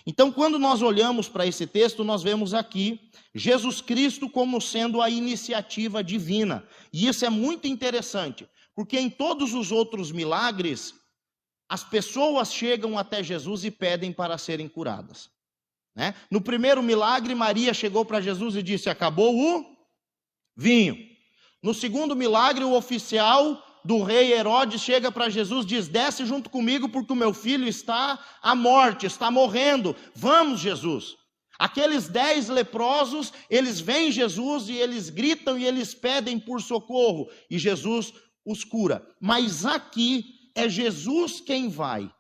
Então, quando nós olhamos para esse texto, nós vemos aqui Jesus Cristo como sendo a iniciativa divina. E isso é muito interessante, porque em todos os outros milagres, as pessoas chegam até Jesus e pedem para serem curadas, né? No primeiro milagre, Maria chegou para Jesus e disse: acabou o vinho. No segundo milagre, o oficial do rei Herodes chega para Jesus e diz: desce junto comigo porque o meu filho está à morte, está morrendo. Vamos, Jesus. Aqueles 10 leprosos, eles veem Jesus e eles gritam e eles pedem por socorro. E Jesus os cura. Mas aqui é Jesus quem vai.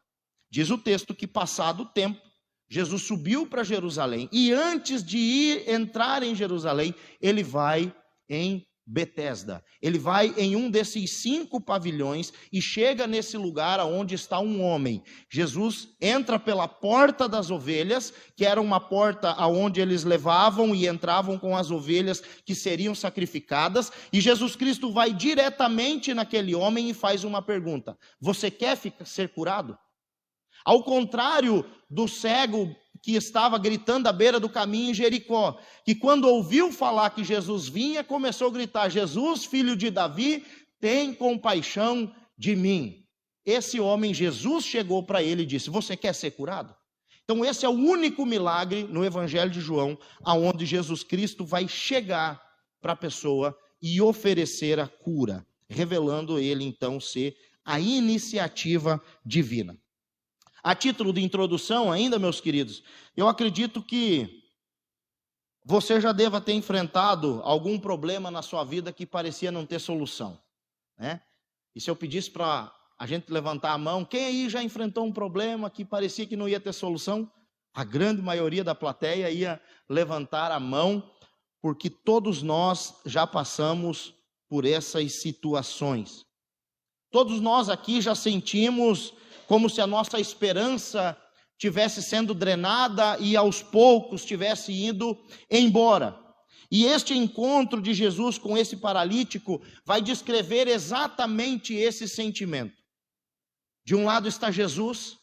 Diz o texto que, passado o tempo, Jesus subiu para Jerusalém. E antes de entrar em Jerusalém, ele vai em Betesda. Ele vai em um desses 5 pavilhões e chega nesse lugar onde está um homem. Jesus entra pela porta das ovelhas, que era uma porta aonde eles levavam e entravam com as ovelhas que seriam sacrificadas, e Jesus Cristo vai diretamente naquele homem e faz uma pergunta: você quer ser curado? Ao contrário do cego que estava gritando à beira do caminho em Jericó, que quando ouviu falar que Jesus vinha, começou a gritar: Jesus, filho de Davi, tem compaixão de mim. Esse homem, Jesus chegou para ele e disse: você quer ser curado? Então esse é o único milagre no Evangelho de João, aonde Jesus Cristo vai chegar para a pessoa e oferecer a cura, revelando ele então ser a iniciativa divina. A título de introdução ainda, meus queridos, eu acredito que você já deva ter enfrentado algum problema na sua vida que parecia não ter solução, né? E se eu pedisse para a gente levantar a mão, quem aí já enfrentou um problema que parecia que não ia ter solução? A grande maioria da plateia ia levantar a mão, porque todos nós já passamos por essas situações. Todos nós aqui já sentimos como se a nossa esperança tivesse sendo drenada e aos poucos tivesse indo embora. E este encontro de Jesus com esse paralítico vai descrever exatamente esse sentimento. De um lado está Jesus,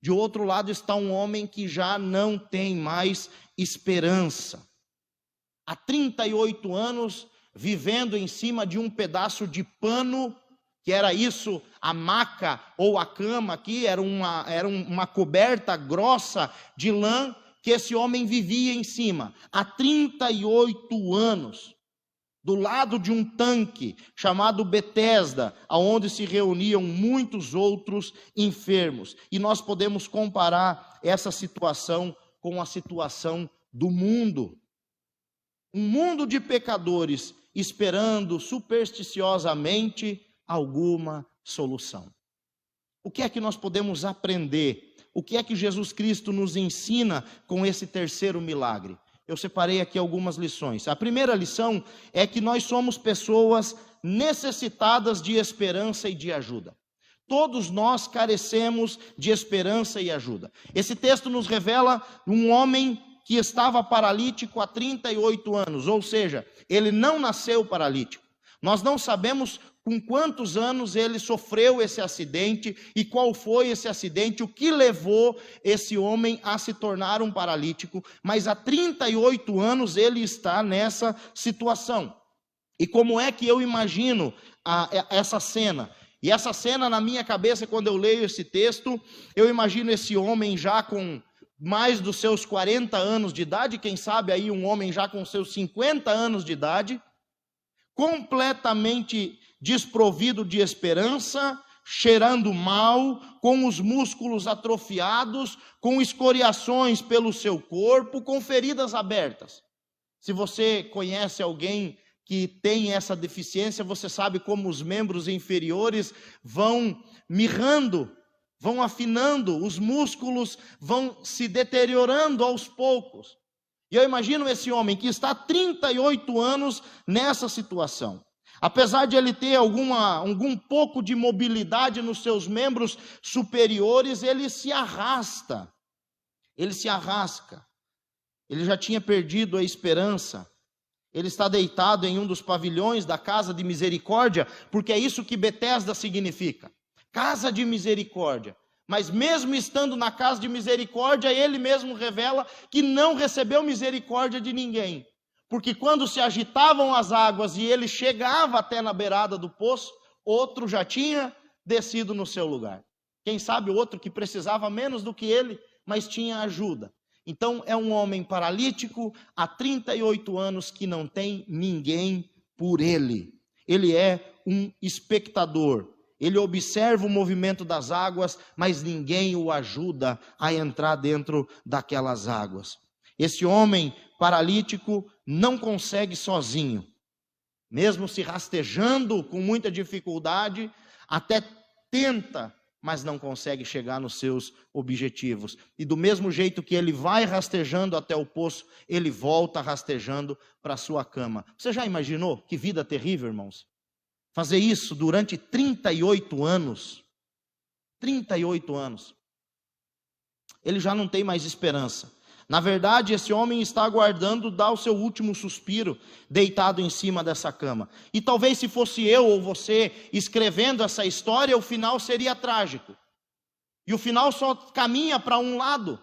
de outro lado está um homem que já não tem mais esperança. Há 38 anos vivendo em cima de um pedaço de pano, que era isso, a maca ou a cama aqui, era uma coberta grossa de lã que esse homem vivia em cima, há 38 anos, do lado de um tanque chamado Betesda, aonde se reuniam muitos outros enfermos. E nós podemos comparar essa situação com a situação do mundo. Um mundo de pecadores esperando supersticiosamente alguma solução. O que é que nós podemos aprender? O que é que Jesus Cristo nos ensina com esse terceiro milagre? Eu separei aqui algumas lições. A primeira lição é que nós somos pessoas necessitadas de esperança e de ajuda. Todos nós carecemos de esperança e ajuda. Esse texto nos revela um homem que estava paralítico há 38 anos, ou seja, ele não nasceu paralítico. Nós não sabemos com quantos anos ele sofreu esse acidente e qual foi esse acidente, o que levou esse homem a se tornar um paralítico, mas há 38 anos ele está nessa situação. E como é que eu imagino essa cena? E essa cena na minha cabeça, quando eu leio esse texto, eu imagino esse homem já com mais dos seus 40 anos de idade, quem sabe aí um homem já com seus 50 anos de idade, completamente desprovido de esperança, cheirando mal, com os músculos atrofiados, com escoriações pelo seu corpo, com feridas abertas. Se você conhece alguém que tem essa deficiência, você sabe como os membros inferiores vão mirrando, vão afinando, os músculos vão se deteriorando aos poucos. E eu imagino esse homem que está há 38 anos nessa situação. Apesar de ele ter algum pouco de mobilidade nos seus membros superiores, ele se arrasta. Ele se arrasca. Ele já tinha perdido a esperança. Ele está deitado em um dos pavilhões da casa de misericórdia, porque é isso que Betesda significa. Casa de misericórdia. Mas mesmo estando na casa de misericórdia, ele mesmo revela que não recebeu misericórdia de ninguém. Porque quando se agitavam as águas e ele chegava até na beirada do poço, outro já tinha descido no seu lugar. Quem sabe o outro que precisava menos do que ele, mas tinha ajuda. Então é um homem paralítico há 38 anos que não tem ninguém por ele. Ele é um espectador. Ele observa o movimento das águas, mas ninguém o ajuda a entrar dentro daquelas águas. Esse homem paralítico não consegue sozinho. Mesmo se rastejando com muita dificuldade, até tenta, mas não consegue chegar nos seus objetivos. E do mesmo jeito que ele vai rastejando até o poço, ele volta rastejando para a sua cama. Você já imaginou que vida terrível, irmãos? Fazer isso durante 38 anos. 38 anos. Ele já não tem mais esperança. Na verdade, esse homem está aguardando dar o seu último suspiro, deitado em cima dessa cama. E talvez se fosse eu ou você escrevendo essa história, o final seria trágico. E o final só caminha para um lado,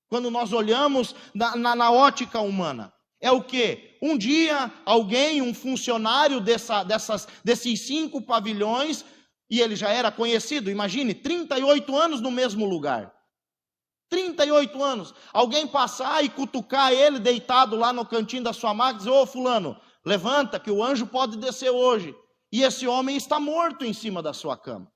quando nós olhamos na ótica humana. É o quê? Um dia, alguém, um funcionário desses 5 pavilhões, e ele já era conhecido, imagine, 38 anos no mesmo lugar. 38 anos. Alguém passar e cutucar ele deitado lá no cantinho da sua maca e dizer: ô fulano, levanta que o anjo pode descer hoje. E esse homem está morto em cima da sua cama.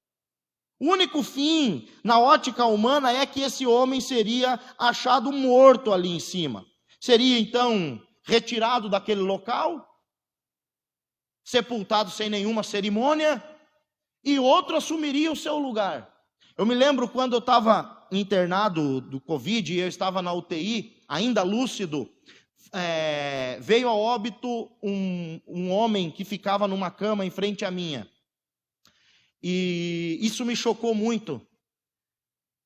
O único fim, na ótica humana, é que esse homem seria achado morto ali em cima. Seria então retirado daquele local, sepultado sem nenhuma cerimônia, e outro assumiria o seu lugar. Eu me lembro quando eu estava internado do Covid, e eu estava na UTI, ainda lúcido, veio a óbito um homem que ficava numa cama em frente à minha. E isso me chocou muito.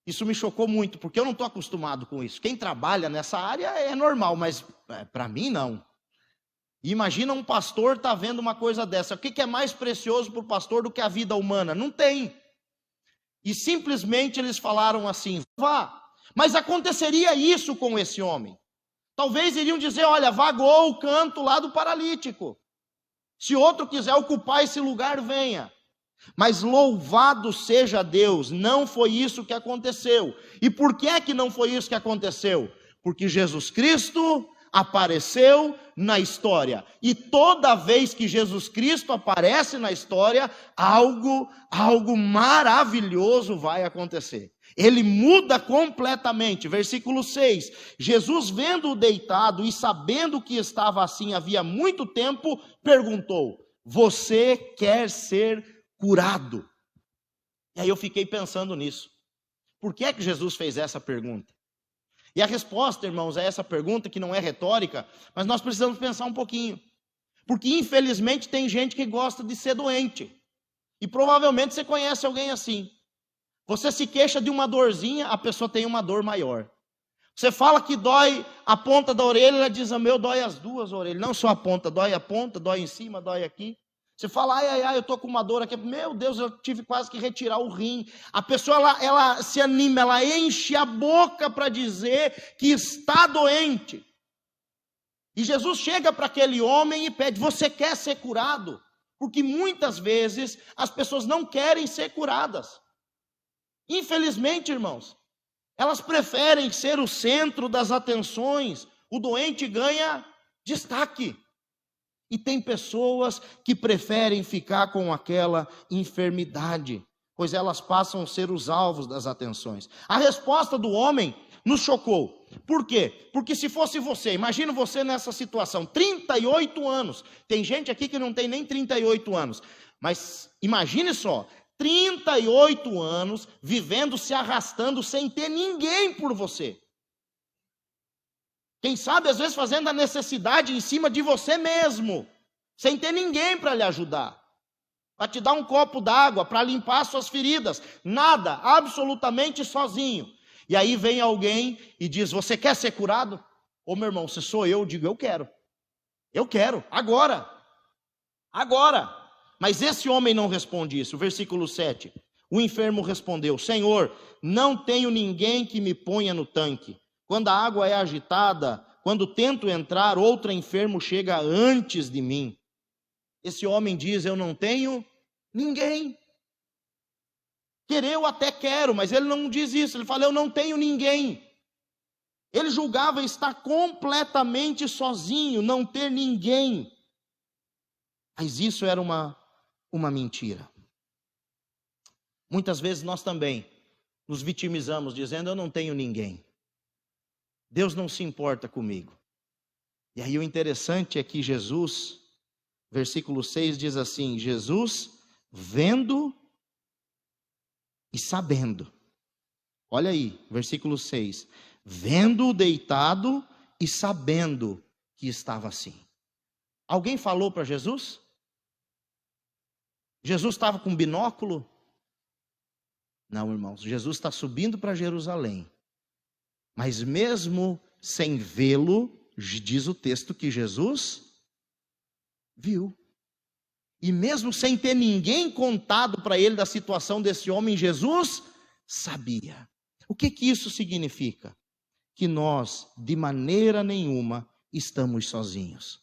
Isso me chocou muito, porque eu não estou acostumado com isso. Quem trabalha nessa área é normal, mas para mim não. Imagina um pastor estar vendo uma coisa dessa. O que é mais precioso para o pastor do que a vida humana? Não tem. E simplesmente eles falaram assim: vá. Mas aconteceria isso com esse homem. Talvez iriam dizer: olha, vagou o canto lá do paralítico. Se outro quiser ocupar esse lugar, venha. Mas louvado seja Deus, não foi isso que aconteceu. E por que é que não foi isso que aconteceu? Porque Jesus Cristo apareceu na história. E toda vez que Jesus Cristo aparece na história, algo maravilhoso vai acontecer. Ele muda completamente. Versículo 6. Jesus, vendo-o deitado e sabendo que estava assim havia muito tempo, perguntou: você quer ser curado? E aí eu fiquei pensando nisso. Por que é que Jesus fez essa pergunta? E a resposta, irmãos, a essa pergunta, que não é retórica, mas nós precisamos pensar um pouquinho. Porque infelizmente tem gente que gosta de ser doente. E provavelmente você conhece alguém assim. Você se queixa de uma dorzinha, a pessoa tem uma dor maior. Você fala que dói a ponta da orelha, ela diz: meu, dói as duas orelhas. Não só a ponta, dói em cima, dói aqui. Você fala: ai, eu estou com uma dor aqui. Meu Deus, eu tive quase que retirar o rim. A pessoa, ela se anima, ela enche a boca para dizer que está doente. E Jesus chega para aquele homem e pede: você quer ser curado? Porque muitas vezes as pessoas não querem ser curadas. Infelizmente, irmãos, elas preferem ser o centro das atenções. O doente ganha destaque. E tem pessoas que preferem ficar com aquela enfermidade, pois elas passam a ser os alvos das atenções. A resposta do homem nos chocou. Por quê? Porque se fosse você, imagina você nessa situação, 38 anos. Tem gente aqui que não tem nem 38 anos. Mas imagine só, 38 anos vivendo, se arrastando, sem ter ninguém por você. Quem sabe, às vezes, fazendo a necessidade em cima de você mesmo, sem ter ninguém para lhe ajudar, para te dar um copo d'água, para limpar suas feridas, nada, absolutamente sozinho. E aí vem alguém e diz: você quer ser curado? Ô meu irmão, se sou eu digo: eu quero, agora. Mas esse homem não responde isso. Versículo 7. O enfermo respondeu: Senhor, não tenho ninguém que me ponha no tanque. Quando a água é agitada, quando tento entrar, outro enfermo chega antes de mim. Esse homem diz: eu não tenho ninguém. Querer eu até quero, mas ele não diz isso. Ele fala: eu não tenho ninguém. Ele julgava estar completamente sozinho, não ter ninguém. Mas isso era uma mentira. Muitas vezes nós também nos vitimizamos dizendo: eu não tenho ninguém. Deus não se importa comigo. E aí o interessante é que Jesus, versículo 6 diz assim: Jesus, vendo e sabendo. Olha aí, versículo 6. Vendo-o deitado e sabendo que estava assim. Alguém falou para Jesus? Jesus estava com binóculo? Não, irmãos, Jesus está subindo para Jerusalém. Mas mesmo sem vê-lo, diz o texto que Jesus viu. E mesmo sem ter ninguém contado para ele da situação desse homem, Jesus sabia. O que isso significa? Que nós, de maneira nenhuma, estamos sozinhos.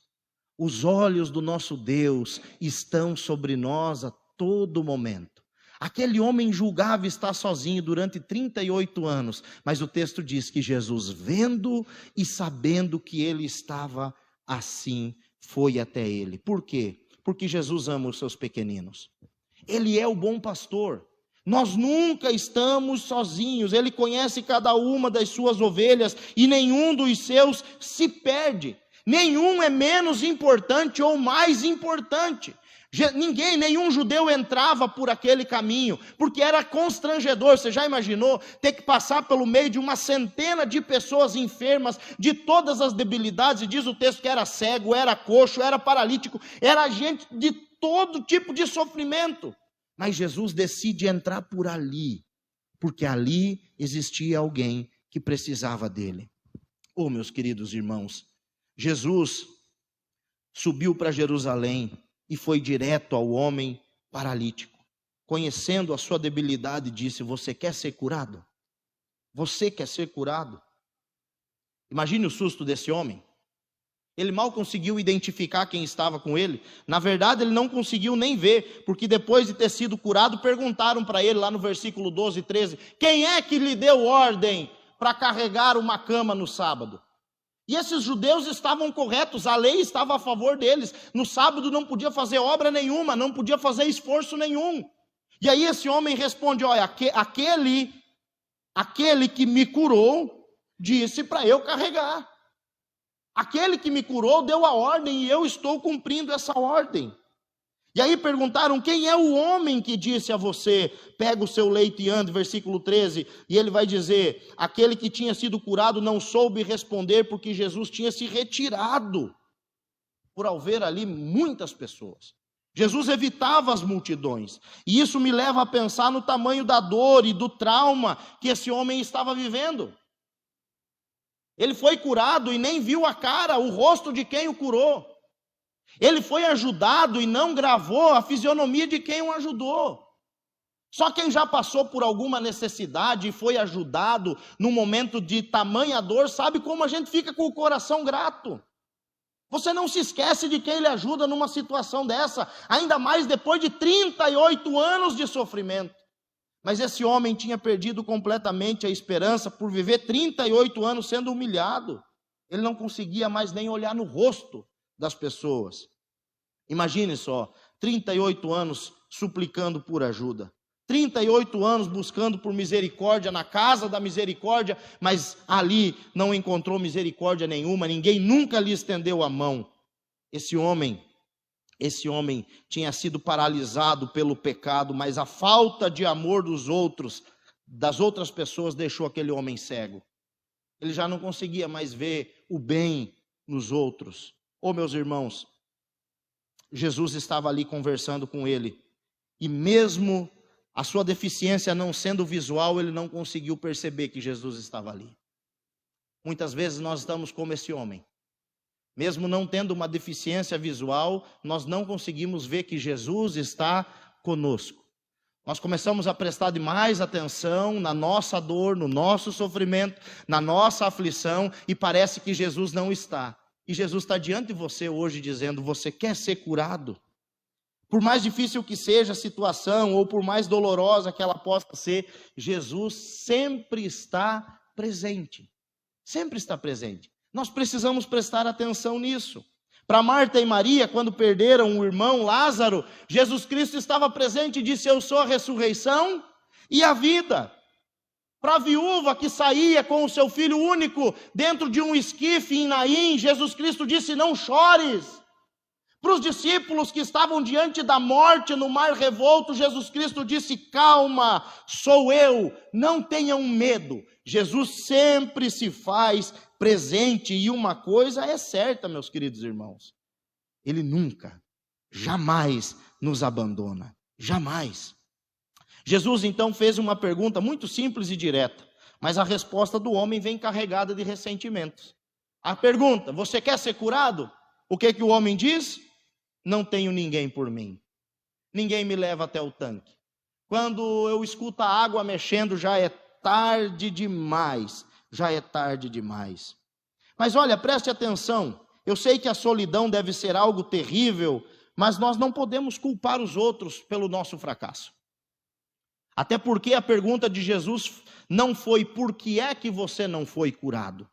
Os olhos do nosso Deus estão sobre nós a todo momento. Aquele homem julgava estar sozinho durante 38 anos, mas o texto diz que Jesus, vendo e sabendo que ele estava assim, foi até ele. Por quê? Porque Jesus ama os seus pequeninos. Ele é o bom pastor. Nós nunca estamos sozinhos. Ele conhece cada uma das suas ovelhas e nenhum dos seus se perde. Nenhum é menos importante ou mais importante. Nenhum judeu entrava por aquele caminho, porque era constrangedor. Você já imaginou ter que passar pelo meio de uma centena de pessoas enfermas, de todas as debilidades, e diz o texto que era cego, era coxo, era paralítico, era gente de todo tipo de sofrimento. Mas Jesus decide entrar por ali, porque ali existia alguém que precisava dele. Oh, meus queridos irmãos, Jesus subiu para Jerusalém e foi direto ao homem paralítico. Conhecendo a sua debilidade, disse: você quer ser curado? Você quer ser curado? Imagine o susto desse homem. Ele mal conseguiu identificar quem estava com ele. Na verdade, ele não conseguiu nem ver, porque depois de ter sido curado, perguntaram para ele lá no versículo 12 e 13, quem é que lhe deu ordem para carregar uma cama no sábado? E esses judeus estavam corretos, a lei estava a favor deles. No sábado não podia fazer obra nenhuma, não podia fazer esforço nenhum. E aí esse homem responde: olha, aquele que me curou disse para eu carregar. Aquele que me curou deu a ordem e eu estou cumprindo essa ordem. E aí perguntaram: quem é o homem que disse a você, pega o seu leito e ande, versículo 13, e ele vai dizer: aquele que tinha sido curado não soube responder, porque Jesus tinha se retirado, por haver ali muitas pessoas. Jesus evitava as multidões, e isso me leva a pensar no tamanho da dor e do trauma que esse homem estava vivendo. Ele foi curado e nem viu a cara, o rosto de quem o curou. Ele foi ajudado e não gravou a fisionomia de quem o ajudou. Só quem já passou por alguma necessidade e foi ajudado num momento de tamanha dor, sabe como a gente fica com o coração grato. Você não se esquece de quem lhe ajuda numa situação dessa, ainda mais depois de 38 anos de sofrimento. Mas esse homem tinha perdido completamente a esperança por viver 38 anos sendo humilhado. Ele não conseguia mais nem olhar no rosto das pessoas. Imagine só, 38 anos suplicando por ajuda, 38 anos buscando por misericórdia na casa da misericórdia, mas ali não encontrou misericórdia nenhuma, ninguém nunca lhe estendeu a mão. Esse homem tinha sido paralisado pelo pecado, mas a falta de amor dos outros, das outras pessoas, deixou aquele homem cego. Ele já não conseguia mais ver o bem nos outros. Oh, meus irmãos, Jesus estava ali conversando com ele, e mesmo a sua deficiência não sendo visual, ele não conseguiu perceber que Jesus estava ali. Muitas vezes nós estamos como esse homem. Mesmo não tendo uma deficiência visual, nós não conseguimos ver que Jesus está conosco. Nós começamos a prestar mais atenção na nossa dor, no nosso sofrimento, na nossa aflição, e parece que Jesus não está. E Jesus está diante de você hoje dizendo: você quer ser curado? Por mais difícil que seja a situação, ou por mais dolorosa que ela possa ser, Jesus sempre está presente. Sempre está presente. Nós precisamos prestar atenção nisso. Para Marta e Maria, quando perderam o irmão Lázaro, Jesus Cristo estava presente e disse: eu sou a ressurreição e a vida. Para a viúva que saía com o seu filho único dentro de um esquife em Naim, Jesus Cristo disse: não chores. Para os discípulos que estavam diante da morte no mar revolto, Jesus Cristo disse: calma, sou eu, não tenham medo. Jesus sempre se faz presente, e uma coisa é certa, meus queridos irmãos: Ele nunca, jamais nos abandona, jamais. Jesus então fez uma pergunta muito simples e direta, mas a resposta do homem vem carregada de ressentimentos. A pergunta: você quer ser curado? O que o homem diz? Não tenho ninguém por mim, ninguém me leva até o tanque. Quando eu escuto a água mexendo, já é tarde demais, já é tarde demais. Mas olha, preste atenção, eu sei que a solidão deve ser algo terrível, mas nós não podemos culpar os outros pelo nosso fracasso. Até porque a pergunta de Jesus não foi: por que é que você não foi curado?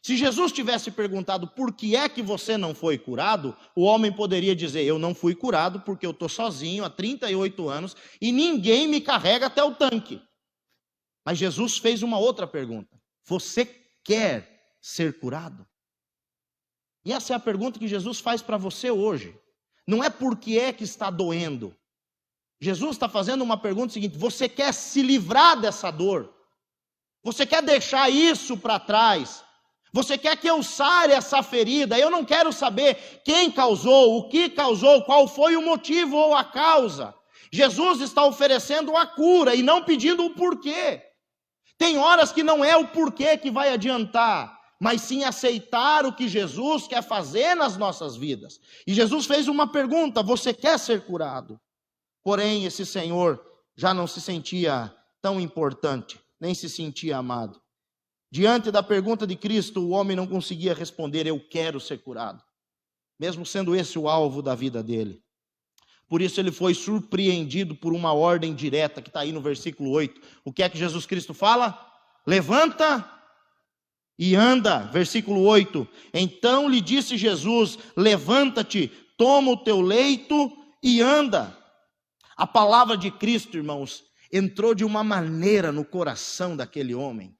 Se Jesus tivesse perguntado por que é que você não foi curado, o homem poderia dizer: eu não fui curado porque eu estou sozinho há 38 anos e ninguém me carrega até o tanque. Mas Jesus fez uma outra pergunta: você quer ser curado? E essa é a pergunta que Jesus faz para você hoje. Não é por que é que está doendo. Jesus está fazendo uma pergunta seguinte: você quer se livrar dessa dor? Você quer deixar isso para trás? Você quer que eu sare essa ferida? Eu não quero saber quem causou, o que causou, qual foi o motivo ou a causa. Jesus está oferecendo a cura e não pedindo o porquê. Tem horas que não é o porquê que vai adiantar, mas sim aceitar o que Jesus quer fazer nas nossas vidas. E Jesus fez uma pergunta: você quer ser curado? Porém, esse Senhor já não se sentia tão importante, nem se sentia amado. Diante da pergunta de Cristo, o homem não conseguia responder: eu quero ser curado, mesmo sendo esse o alvo da vida dele. Por isso ele foi surpreendido por uma ordem direta, que está aí no versículo 8. O que é que Jesus Cristo fala? Levanta e anda. Versículo 8. Então lhe disse Jesus: levanta-te, toma o teu leito e anda. A palavra de Cristo, irmãos, entrou de uma maneira no coração daquele homem.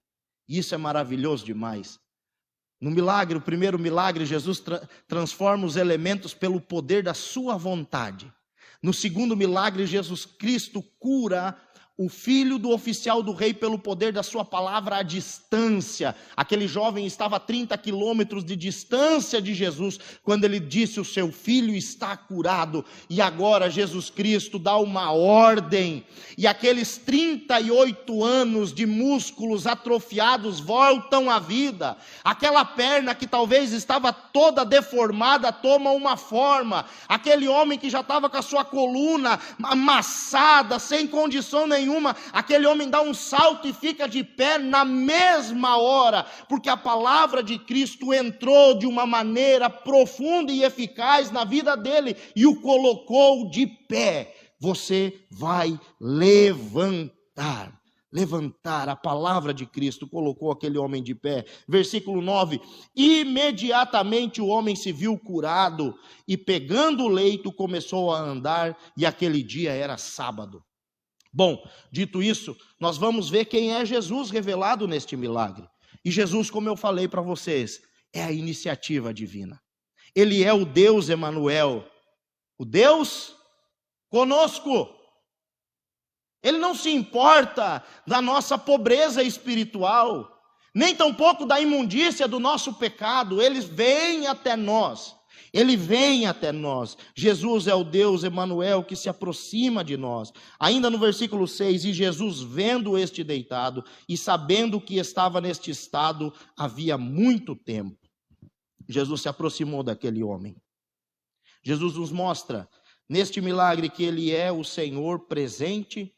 Isso é maravilhoso demais. No milagre, o primeiro milagre, Jesus transforma os elementos pelo poder da sua vontade. No segundo milagre, Jesus Cristo cura o filho do oficial do rei pelo poder da sua palavra à distância. Aquele jovem estava a 30 quilômetros de distância de Jesus, quando ele disse: o seu filho está curado. E agora Jesus Cristo dá uma ordem, e aqueles 38 anos de músculos atrofiados voltam à vida. Aquela perna que talvez estava toda deformada toma uma forma. Aquele homem que já estava com a sua coluna amassada, sem condição nenhuma, aquele homem dá um salto e fica de pé na mesma hora, porque a palavra de Cristo entrou de uma maneira profunda e eficaz na vida dele e o colocou de pé. Você vai levantar. Levantar, a palavra de Cristo colocou aquele homem de pé. Versículo 9: imediatamente o homem se viu curado e, pegando o leito, começou a andar, e aquele dia era sábado. Bom, dito isso, nós vamos ver quem é Jesus revelado neste milagre. E Jesus, como eu falei para vocês, é a iniciativa divina. Ele é o Deus Emanuel, o Deus conosco. Ele não se importa da nossa pobreza espiritual, nem tampouco da imundícia do nosso pecado. Ele vem até nós. Ele vem até nós. Jesus é o Deus Emanuel que se aproxima de nós. Ainda no versículo 6, e Jesus, vendo este deitado e sabendo que estava neste estado havia muito tempo, Jesus se aproximou daquele homem. Jesus nos mostra neste milagre que ele é o Senhor presente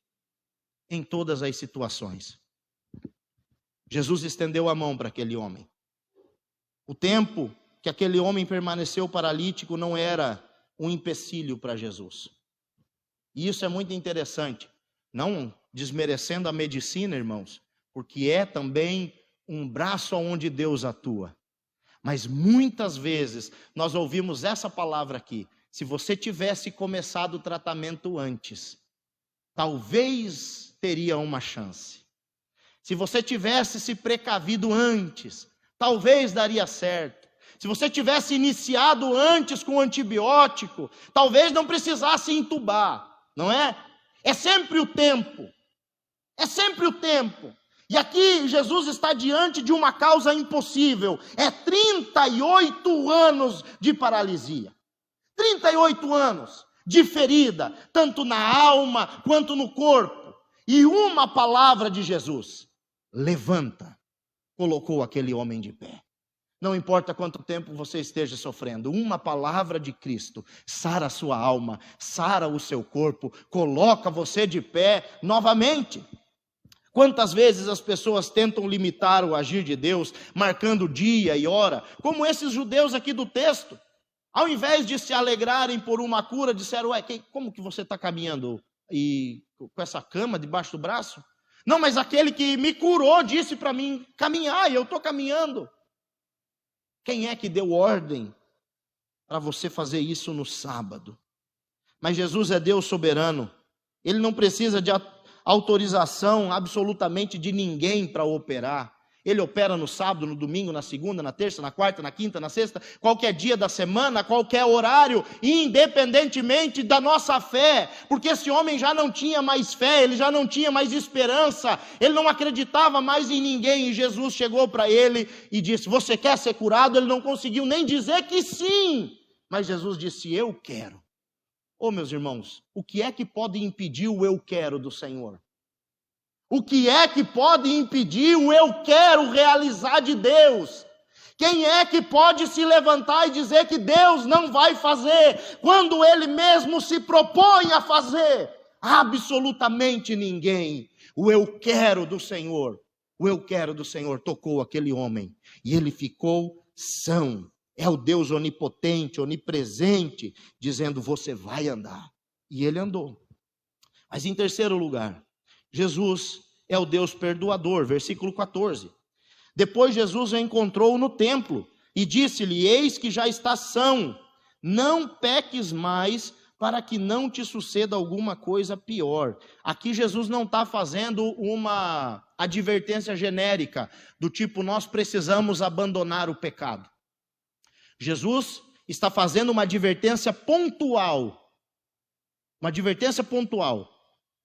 em todas as situações. Jesus estendeu a mão para aquele homem. O tempo que aquele homem permaneceu paralítico não era um empecilho para Jesus. E isso é muito interessante, não desmerecendo a medicina, irmãos, porque é também um braço onde Deus atua. Mas muitas vezes nós ouvimos essa palavra aqui: se você tivesse começado o tratamento antes, talvez teria uma chance. Se você tivesse se precavido antes, talvez daria certo. Se você tivesse iniciado antes com o antibiótico, talvez não precisasse entubar, não é? É sempre o tempo. É sempre o tempo. E aqui Jesus está diante de uma causa impossível. É 38 anos de paralisia. 38 anos de ferida, tanto na alma quanto no corpo. E uma palavra de Jesus: levanta, colocou aquele homem de pé. Não importa quanto tempo você esteja sofrendo, uma palavra de Cristo sara a sua alma, sara o seu corpo, coloca você de pé novamente. Quantas vezes as pessoas tentam limitar o agir de Deus, marcando dia e hora, como esses judeus aqui do texto. Ao invés de se alegrarem por uma cura, disseram: ué, como que você está caminhando e com essa cama debaixo do braço? Não, mas aquele que me curou disse para mim caminhar, e eu estou caminhando. Quem é que deu ordem para você fazer isso no sábado? Mas Jesus é Deus soberano. Ele não precisa de autorização absolutamente de ninguém para operar. Ele opera no sábado, no domingo, na segunda, na terça, na quarta, na quinta, na sexta, qualquer dia da semana, qualquer horário, independentemente da nossa fé, porque esse homem já não tinha mais fé, ele já não tinha mais esperança, ele não acreditava mais em ninguém, e Jesus chegou para ele e disse: você quer ser curado? Ele não conseguiu nem dizer que sim, mas Jesus disse: eu quero. Ô meus irmãos, o que é que pode impedir o eu quero do Senhor? O que é que pode impedir o eu quero realizar de Deus? Quem é que pode se levantar e dizer que Deus não vai fazer, quando Ele mesmo se propõe a fazer? Absolutamente ninguém. O eu quero do Senhor, o eu quero do Senhor tocou aquele homem, e ele ficou são. É o Deus onipotente, onipresente, dizendo: você vai andar. E ele andou. Mas em terceiro lugar, Jesus é o Deus perdoador, versículo 14. Depois Jesus o encontrou no templo e disse-lhe: eis que já está são, não peques mais, para que não te suceda alguma coisa pior. Aqui Jesus não está fazendo uma advertência genérica, do tipo: nós precisamos abandonar o pecado. Jesus está fazendo uma advertência pontual. Uma advertência pontual.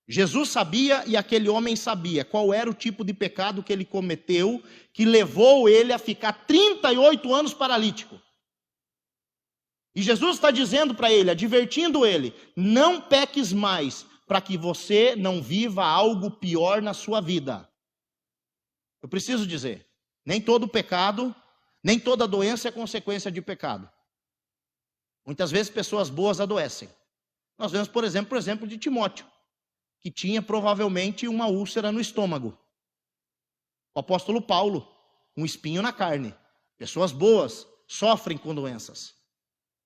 Jesus sabia, e aquele homem sabia, qual era o tipo de pecado que ele cometeu, que levou ele a ficar 38 anos paralítico. E Jesus está dizendo para ele, advertindo ele: não peques mais, para que você não viva algo pior na sua vida. Eu preciso dizer, nem todo pecado, nem toda doença é consequência de pecado. Muitas vezes pessoas boas adoecem. Nós vemos, por exemplo de Timóteo, que tinha provavelmente uma úlcera no estômago. O apóstolo Paulo, um espinho na carne. Pessoas boas sofrem com doenças.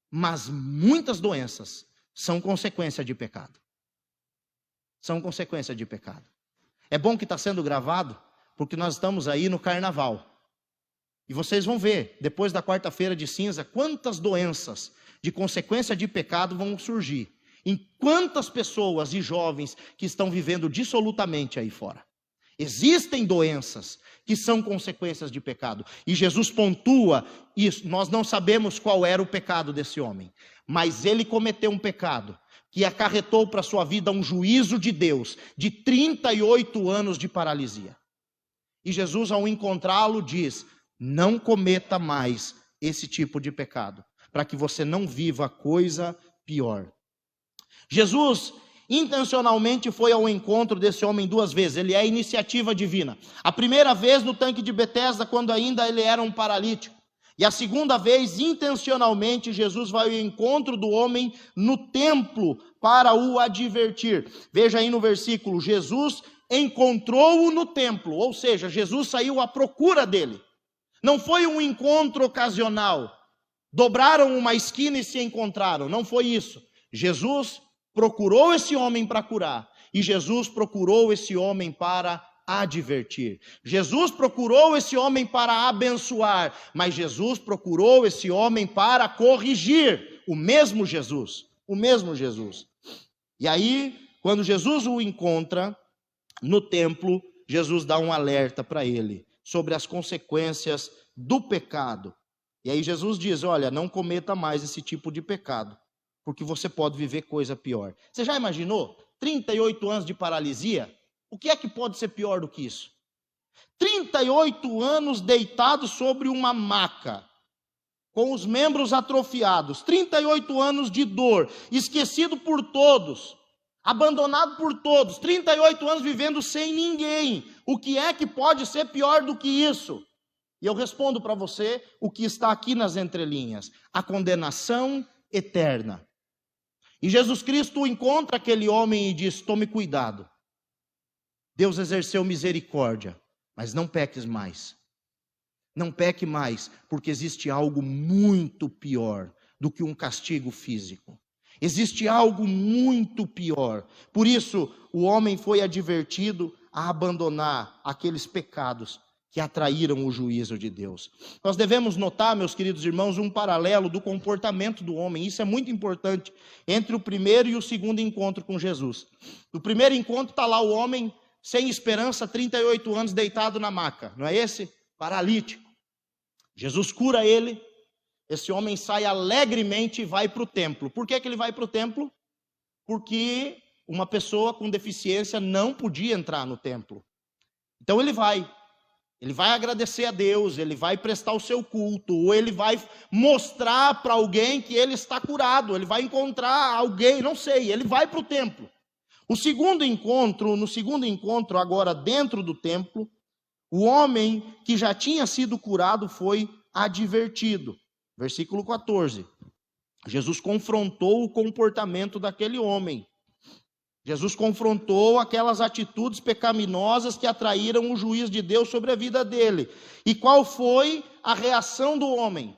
Mas muitas doenças são consequência de pecado. São consequência de pecado. É bom que está sendo gravado, porque nós estamos aí no carnaval. E vocês vão ver, depois da quarta-feira de cinza, quantas doenças de consequência de pecado vão surgir. Em quantas pessoas e jovens que estão vivendo dissolutamente aí fora. Existem doenças que são consequências de pecado. E Jesus pontua isso. Nós não sabemos qual era o pecado desse homem. Mas ele cometeu um pecado que acarretou para a sua vida um juízo de Deus de 38 anos de paralisia. E Jesus, ao encontrá-lo, diz: não cometa mais esse tipo de pecado, para que você não viva coisa pior. Jesus intencionalmente foi ao encontro desse homem duas vezes. Ele é a iniciativa divina. A primeira vez no tanque de Betesda, quando ainda ele era um paralítico. E a segunda vez, intencionalmente, Jesus vai ao encontro do homem no templo para o advertir. Veja aí no versículo: Jesus encontrou-o no templo, ou seja, Jesus saiu à procura dele. Não foi um encontro ocasional. Dobraram uma esquina e se encontraram. Não foi isso. Jesus procurou esse homem para curar. E Jesus procurou esse homem para advertir. Jesus procurou esse homem para abençoar. Mas Jesus procurou esse homem para corrigir. O mesmo Jesus. O mesmo Jesus. E aí, quando Jesus o encontra no templo, Jesus dá um alerta para ele sobre as consequências do pecado. E aí Jesus diz, olha, não cometa mais esse tipo de pecado, porque você pode viver coisa pior. Você já imaginou? 38 anos de paralisia? O que é que pode ser pior do que isso? 38 anos deitado sobre uma maca, com os membros atrofiados, 38 anos de dor, esquecido por todos, abandonado por todos, 38 anos vivendo sem ninguém. O que é que pode ser pior do que isso? E eu respondo para você o que está aqui nas entrelinhas: a condenação eterna. E Jesus Cristo encontra aquele homem e diz, tome cuidado. Deus exerceu misericórdia, mas não peques mais. Não peque mais, porque existe algo muito pior do que um castigo físico. Existe algo muito pior. Por isso, o homem foi advertido a abandonar aqueles pecados que atraíram o juízo de Deus. Nós devemos notar, meus queridos irmãos, um paralelo do comportamento do homem. Isso é muito importante, entre o primeiro e o segundo encontro com Jesus. No primeiro encontro está lá o homem sem esperança, 38 anos, deitado na maca. Não é esse? Paralítico. Jesus cura ele. Esse homem sai alegremente e vai para o templo. Por que ele vai para o templo? Porque uma pessoa com deficiência não podia entrar no templo. Então ele vai agradecer a Deus, ele vai prestar o seu culto, ou ele vai mostrar para alguém que ele está curado, ele vai encontrar alguém, não sei, ele vai para o templo. No segundo encontro, agora dentro do templo, o homem que já tinha sido curado foi advertido. Versículo 14. Jesus confrontou o comportamento daquele homem. Jesus confrontou aquelas atitudes pecaminosas que atraíram o juízo de Deus sobre a vida dele. E qual foi a reação do homem?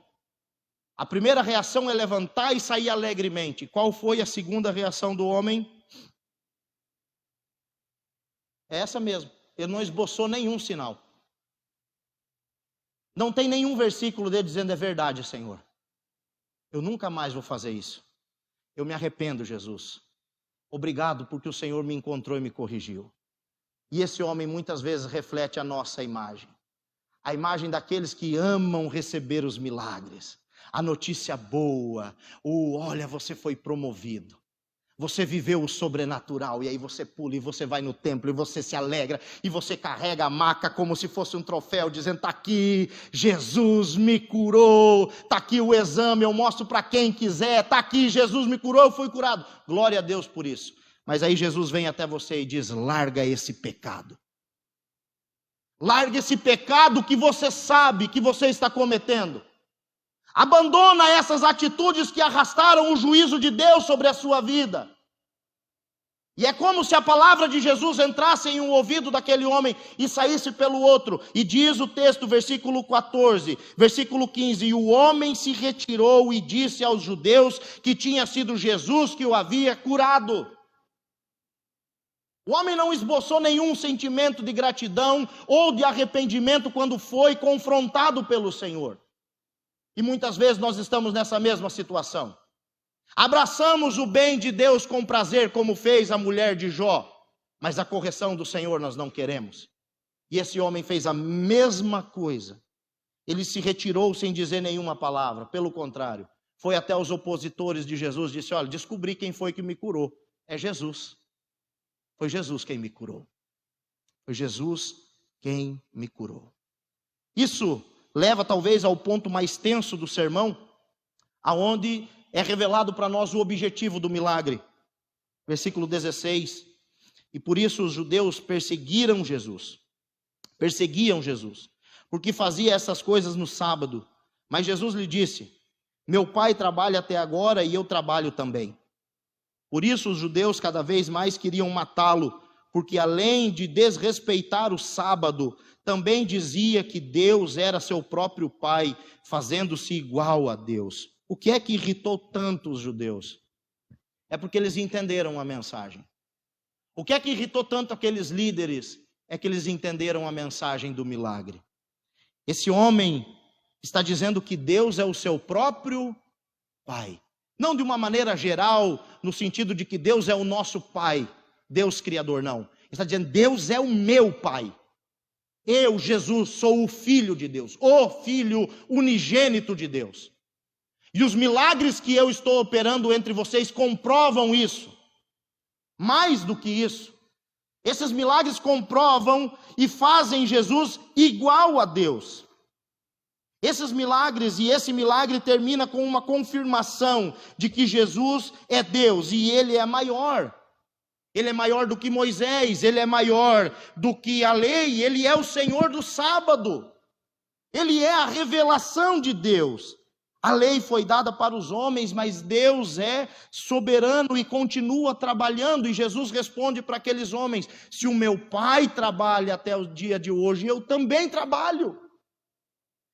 A primeira reação é levantar e sair alegremente. Qual foi a segunda reação do homem? É essa mesmo. Ele não esboçou nenhum sinal. Não tem nenhum versículo dele dizendo é verdade, Senhor. Eu nunca mais vou fazer isso. Eu me arrependo, Jesus. Obrigado porque o Senhor me encontrou e me corrigiu. E esse homem muitas vezes reflete a nossa imagem. A imagem daqueles que amam receber os milagres. A notícia boa. Olha, você foi promovido. Você viveu o sobrenatural, e aí você pula, e você vai no templo, e você se alegra, e você carrega a maca como se fosse um troféu, dizendo, está aqui, Jesus me curou, está aqui o exame, eu mostro para quem quiser, está aqui, Jesus me curou, eu fui curado. Glória a Deus por isso. Mas aí Jesus vem até você e diz, larga esse pecado. Larga esse pecado que você sabe que você está cometendo. Abandona essas atitudes que arrastaram o juízo de Deus sobre a sua vida. E é como se a palavra de Jesus entrasse em um ouvido daquele homem e saísse pelo outro. E diz o texto, versículo 14, versículo 15, e o homem se retirou e disse aos judeus que tinha sido Jesus que o havia curado. O homem não esboçou nenhum sentimento de gratidão ou de arrependimento quando foi confrontado pelo Senhor. E muitas vezes nós estamos nessa mesma situação. Abraçamos o bem de Deus com prazer, como fez a mulher de Jó, mas a correção do Senhor nós não queremos. E esse homem fez a mesma coisa. Ele se retirou sem dizer nenhuma palavra, pelo contrário, foi até os opositores de Jesus e disse, olha, descobri quem foi que me curou. É Jesus. Foi Jesus quem me curou. Foi Jesus quem me curou. Isso leva talvez ao ponto mais tenso do sermão, aonde é revelado para nós o objetivo do milagre. Versículo 16. E por isso os judeus perseguiam Jesus, porque fazia essas coisas no sábado. Mas Jesus lhe disse, meu pai trabalha até agora e eu trabalho também. Por isso os judeus cada vez mais queriam matá-lo, porque além de desrespeitar o sábado, também dizia que Deus era seu próprio Pai, fazendo-se igual a Deus. O que é que irritou tanto os judeus? É porque eles entenderam a mensagem. O que é que irritou tanto aqueles líderes? É que eles entenderam a mensagem do milagre. Esse homem está dizendo que Deus é o seu próprio Pai. Não de uma maneira geral, no sentido de que Deus é o nosso Pai, Deus Criador, não. Ele está dizendo, Deus é o meu Pai. Eu, Jesus, sou o Filho de Deus, o Filho unigênito de Deus. E os milagres que eu estou operando entre vocês comprovam isso. Mais do que isso, esses milagres comprovam e fazem Jesus igual a Deus. Esses milagres e esse milagre termina com uma confirmação de que Jesus é Deus e Ele é maior. Ele é maior do que Moisés, Ele é maior do que a lei, Ele é o Senhor do sábado. Ele é a revelação de Deus. A lei foi dada para os homens, mas Deus é soberano e continua trabalhando. E Jesus responde para aqueles homens, se o meu Pai trabalha até o dia de hoje, eu também trabalho.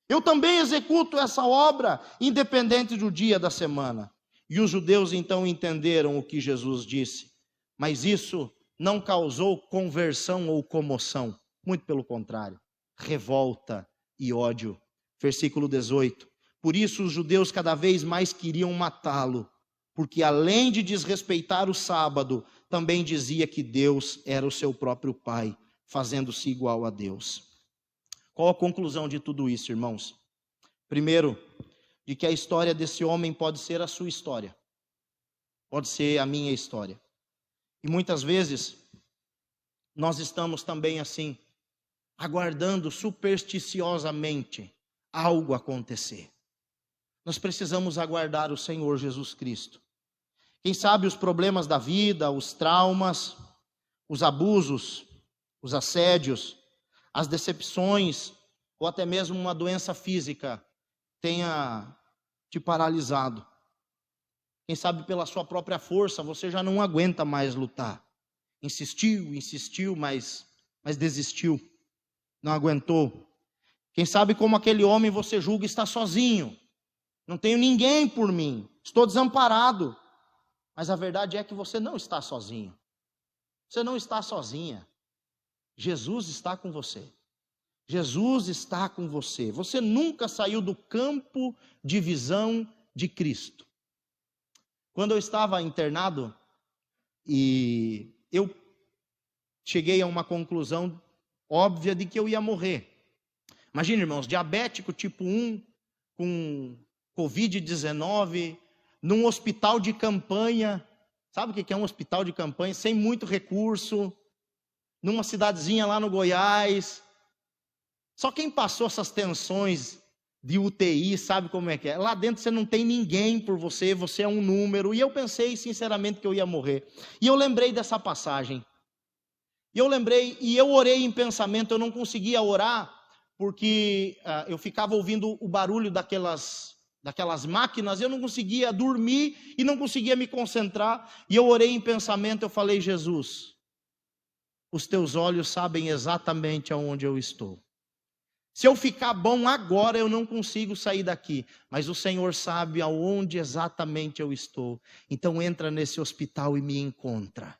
Eu também executo essa obra, independente do dia da semana. E os judeus então entenderam o que Jesus disse. Mas isso não causou conversão ou comoção. Muito pelo contrário. Revolta e ódio. Versículo 18. Por isso os judeus cada vez mais queriam matá-lo. Porque além de desrespeitar o sábado, também dizia que Deus era o seu próprio Pai, fazendo-se igual a Deus. Qual a conclusão de tudo isso, irmãos? Primeiro, de que a história desse homem pode ser a sua história. Pode ser a minha história. E muitas vezes, nós estamos também assim, aguardando supersticiosamente algo acontecer. Nós precisamos aguardar o Senhor Jesus Cristo. Quem sabe os problemas da vida, os traumas, os abusos, os assédios, as decepções, ou até mesmo uma doença física tenha te paralisado. Quem sabe pela sua própria força você já não aguenta mais lutar. Insistiu, mas desistiu. Não aguentou. Quem sabe como aquele homem você julga estar sozinho. Não tenho ninguém por mim. Estou desamparado. Mas a verdade é que você não está sozinho. Você não está sozinha. Jesus está com você. Jesus está com você. Você nunca saiu do campo de visão de Cristo. Quando eu estava internado, e eu cheguei a uma conclusão óbvia de que eu ia morrer. Imagina, irmãos, diabético tipo 1, com Covid-19, num hospital de campanha. Sabe o que é um hospital de campanha? Sem muito recurso, numa cidadezinha lá no Goiás. Só quem passou essas tensões de UTI sabe como é que é. Lá dentro você não tem ninguém por você, você é um número. E eu pensei sinceramente que eu ia morrer. E eu lembrei dessa passagem. E eu orei em pensamento, eu não conseguia orar, porque eu ficava ouvindo o barulho daquelas máquinas, eu não conseguia dormir e não conseguia me concentrar. E eu orei em pensamento, eu falei, Jesus, os teus olhos sabem exatamente aonde eu estou. Se eu ficar bom agora, eu não consigo sair daqui. Mas o Senhor sabe aonde exatamente eu estou. Então entra nesse hospital e me encontra.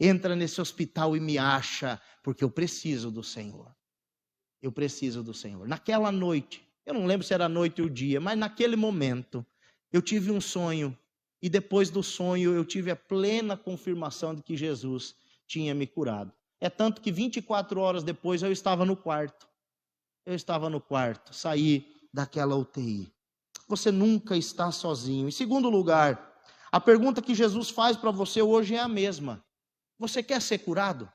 Entra nesse hospital e me acha, porque eu preciso do Senhor. Eu preciso do Senhor. Naquela noite, eu não lembro se era a noite ou o dia, mas naquele momento, eu tive um sonho. E depois do sonho, eu tive a plena confirmação de que Jesus tinha me curado. É tanto que 24 horas depois, eu estava no quarto. Saí daquela UTI. Você nunca está sozinho. Em segundo lugar, a pergunta que Jesus faz para você hoje é a mesma. Você quer ser curado?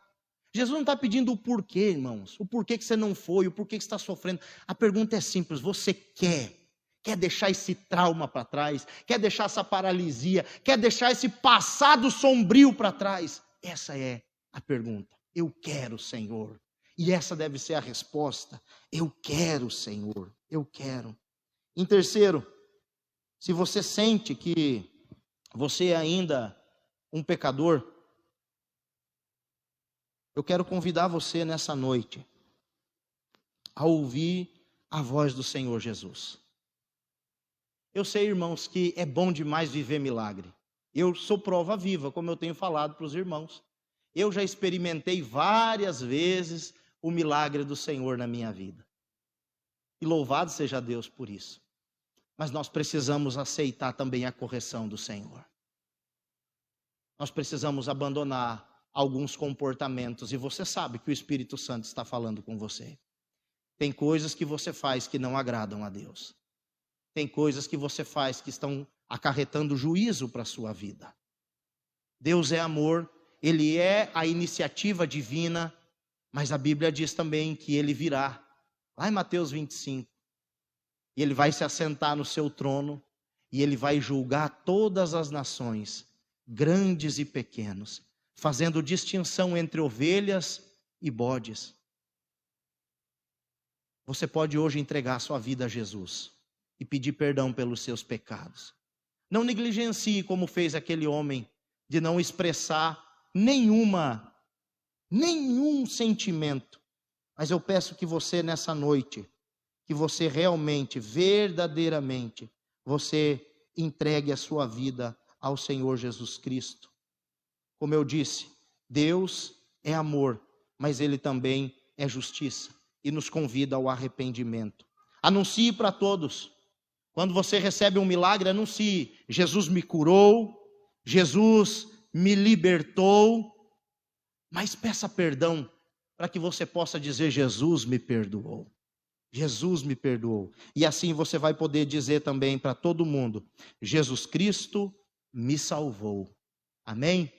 Jesus não está pedindo o porquê, irmãos. O porquê que você não foi, o porquê que você está sofrendo. A pergunta é simples, você quer? Quer deixar esse trauma para trás? Quer deixar essa paralisia? Quer deixar esse passado sombrio para trás? Essa é a pergunta. Eu quero, Senhor. E essa deve ser a resposta. Eu quero, Senhor. Eu quero. Em terceiro, se você sente que você é ainda um pecador, Eu quero convidar você nessa noite a ouvir a voz do Senhor Jesus. Eu sei, irmãos, que é bom demais viver milagre. Eu sou prova viva, como eu tenho falado para os irmãos. Eu já experimentei várias vezes o milagre do Senhor na minha vida. E louvado seja Deus por isso. Mas nós precisamos aceitar também a correção do Senhor. Nós precisamos abandonar alguns comportamentos. E você sabe que o Espírito Santo está falando com você. Tem coisas que você faz que não agradam a Deus. Tem coisas que você faz que estão acarretando juízo para a sua vida. Deus é amor, Ele é a iniciativa divina, mas a Bíblia diz também que Ele virá. Lá em Mateus 25. E Ele vai se assentar no seu trono e Ele vai julgar todas as nações, grandes e pequenos, fazendo distinção entre ovelhas e bodes. Você pode hoje entregar sua vida a Jesus e pedir perdão pelos seus pecados. Não negligencie como fez aquele homem de não expressar nenhum sentimento. Mas eu peço que você nessa noite, que você realmente, verdadeiramente, você entregue a sua vida ao Senhor Jesus Cristo. Como eu disse, Deus é amor, mas Ele também é justiça e nos convida ao arrependimento. Anuncie para todos. Quando você recebe um milagre, anuncie: Jesus me curou, Jesus me libertou. Mas peça perdão para que você possa dizer: Jesus me perdoou. Jesus me perdoou. E assim você vai poder dizer também para todo mundo: Jesus Cristo me salvou. Amém?